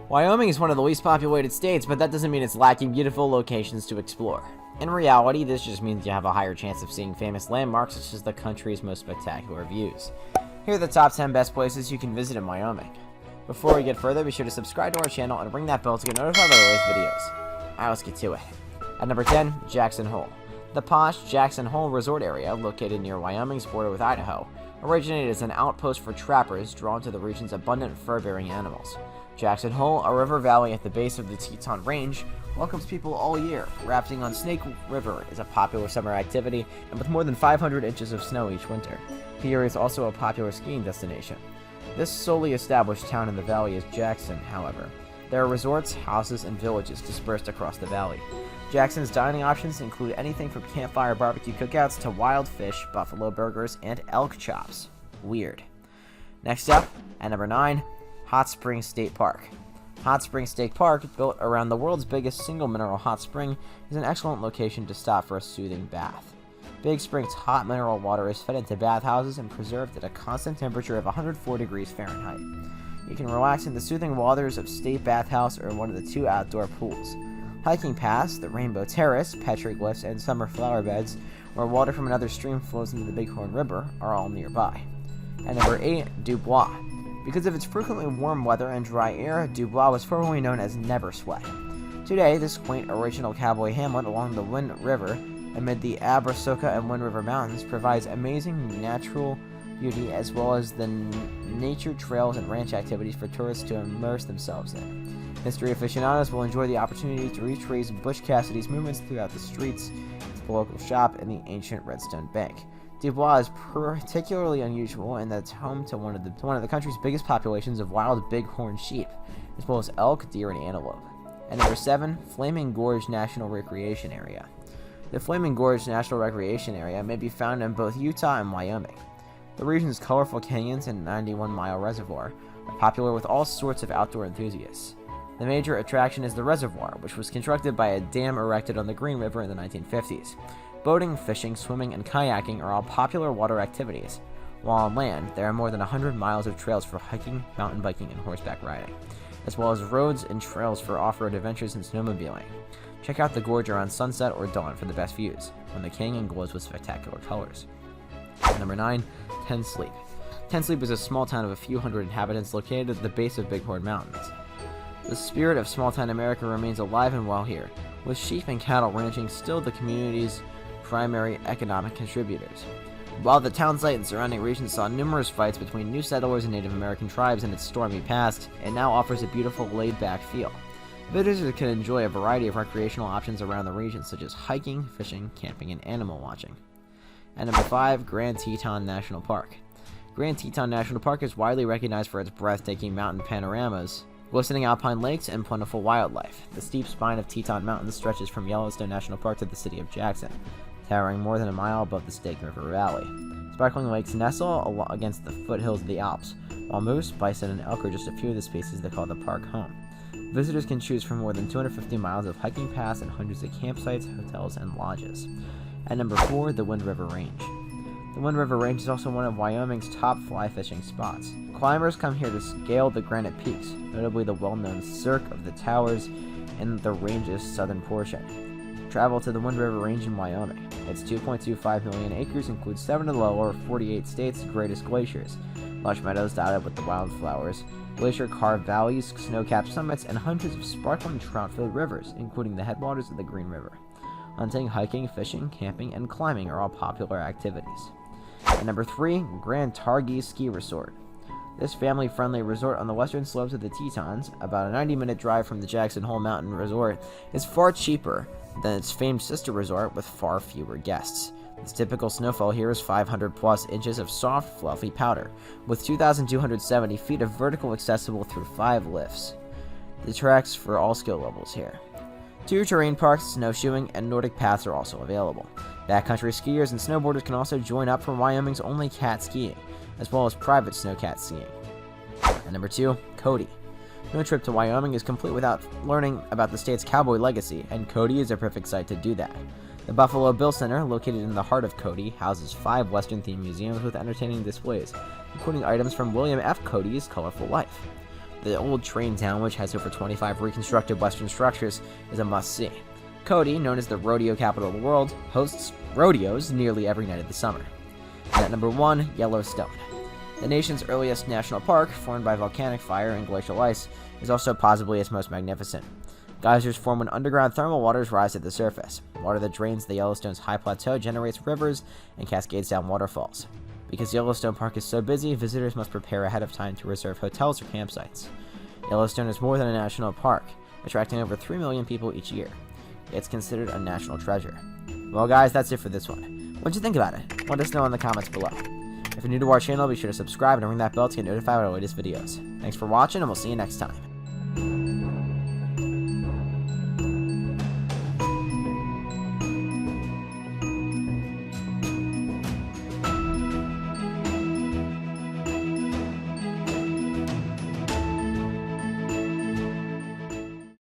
Wyoming is one of the least populated states, but that doesn't mean it's lacking beautiful locations to explore. In reality, this just means you have a higher chance of seeing famous landmarks such as the country's most spectacular views. Here are the top 10 best places you can visit in Wyoming. Before we get further, be sure to subscribe to our channel and ring that bell to get notified of our latest videos. Alright, let's get to it. At number 10, Jackson Hole. The posh Jackson Hole resort area, located near Wyoming's border with Idaho, originated as an outpost for trappers drawn to the region's abundant fur-bearing animals. Jackson Hole, a river valley at the base of the Teton Range, welcomes people all year. Rafting on Snake River is a popular summer activity, and with more than 500 inches of snow each winter, the area is also a popular skiing destination. This solely established town in the valley is Jackson, however. There are resorts, houses, and villages dispersed across the valley. Jackson's dining options include anything from campfire barbecue cookouts to wild fish, buffalo burgers, and elk chops. Weird. Next up, at number 9, Hot Springs State Park. Hot Springs State Park, built around the world's biggest single mineral hot spring, is an excellent location to stop for a soothing bath. Big Spring's hot mineral water is fed into bathhouses and preserved at a constant temperature of 104 degrees Fahrenheit. You can relax in the soothing waters of State Bathhouse or one of the 2 outdoor pools. Hiking past the Rainbow Terrace, petroglyphs, and summer flower beds, where water from another stream flows into the Bighorn River, are all nearby. At number 8, Dubois. Because of its frequently warm weather and dry air, Dubois was formerly known as Never Sweat. Today, this quaint original cowboy hamlet along the Wind River, amid the Abrasoka and Wind River Mountains, provides amazing natural beauty as well as the nature trails and ranch activities for tourists to immerse themselves in. History aficionados will enjoy the opportunity to retrace Butch Cassidy's movements throughout the streets to the local shop and the ancient Redstone Bank. Dubois is particularly unusual in that it's home to one of the country's biggest populations of wild bighorn sheep, as well as elk, deer, and antelope. And number 7, Flaming Gorge National Recreation Area. The Flaming Gorge National Recreation Area may be found in both Utah and Wyoming. The region's colorful canyons and 91-mile reservoir are popular with all sorts of outdoor enthusiasts. The major attraction is the reservoir, which was constructed by a dam erected on the Green River in the 1950s. Boating, fishing, swimming, and kayaking are all popular water activities. While on land, there are more than 100 miles of trails for hiking, mountain biking, and horseback riding, as well as roads and trails for off-road adventures and snowmobiling. Check out the gorge around sunset or dawn for the best views, when the canyon glows with spectacular colors. Number 9, Ten Sleep. Ten Sleep is a small town of a few hundred inhabitants located at the base of Bighorn Mountains. The spirit of small-town America remains alive and well here, with sheep and cattle ranching still the community's primary economic contributors. While the town site and surrounding regions saw numerous fights between new settlers and Native American tribes in its stormy past, it now offers a beautiful laid-back feel. Visitors can enjoy a variety of recreational options around the region, such as hiking, fishing, camping, and animal watching. At number 5, Grand Teton National Park. Grand Teton National Park is widely recognized for its breathtaking mountain panoramas, glistening alpine lakes, and plentiful wildlife. The steep spine of Teton Mountains stretches from Yellowstone National Park to the city of Jackson, towering more than a mile above the Snake River Valley. Sparkling lakes nestle against the foothills of the Alps, while moose, bison, and elk are just a few of the species that call the park home. Visitors can choose from more than 250 miles of hiking paths and hundreds of campsites, hotels, and lodges. At number 4, the Wind River Range. The Wind River Range is also one of Wyoming's top fly fishing spots. Climbers come here to scale the granite peaks, notably the well-known Cirque of the Towers in the range's southern portion. Travel to the Wind River Range in Wyoming. Its 2.25 million acres includes 7 of the lower 48 states' greatest glaciers, lush meadows dotted with the wildflowers, glacier-carved valleys, snow-capped summits, and hundreds of sparkling trout-filled rivers, including the headwaters of the Green River. Hunting, hiking, fishing, camping, and climbing are all popular activities. At number 3, Grand Targhee Ski Resort. This family-friendly resort on the western slopes of the Tetons, about a 90-minute drive from the Jackson Hole Mountain Resort, is far cheaper than its famed sister resort with far fewer guests. Its typical snowfall here is 500-plus inches of soft, fluffy powder, with 2,270 feet of vertical accessible through 5 lifts. The tracks for all skill levels here. 2 terrain parks, snowshoeing, and Nordic paths are also available. Backcountry skiers and snowboarders can also join up for Wyoming's only cat skiing, as well as private snowcat skiing. And number 2, Cody. No trip to Wyoming is complete without learning about the state's cowboy legacy, and Cody is a perfect site to do that. The Buffalo Bill Center, located in the heart of Cody, houses 5 Western-themed museums with entertaining displays, including items from William F. Cody's colorful life. The old train town, which has over 25 reconstructed Western structures, is a must-see. Cody, known as the rodeo capital of the world, hosts rodeos nearly every night of the summer. And at number 1, Yellowstone. The nation's earliest national park, formed by volcanic fire and glacial ice, is also possibly its most magnificent. Geysers form when underground thermal waters rise to the surface. Water that drains the Yellowstone's high plateau generates rivers and cascades down waterfalls. Because Yellowstone Park is so busy, visitors must prepare ahead of time to reserve hotels or campsites. Yellowstone is more than a national park, attracting over 3 million people each year. It's considered a national treasure. Well guys, that's it for this one. What'd you think about it? Let us know in the comments below. If you're new to our channel, be sure to subscribe and ring that bell to get notified of our latest videos. Thanks for watching, and we'll see you next time.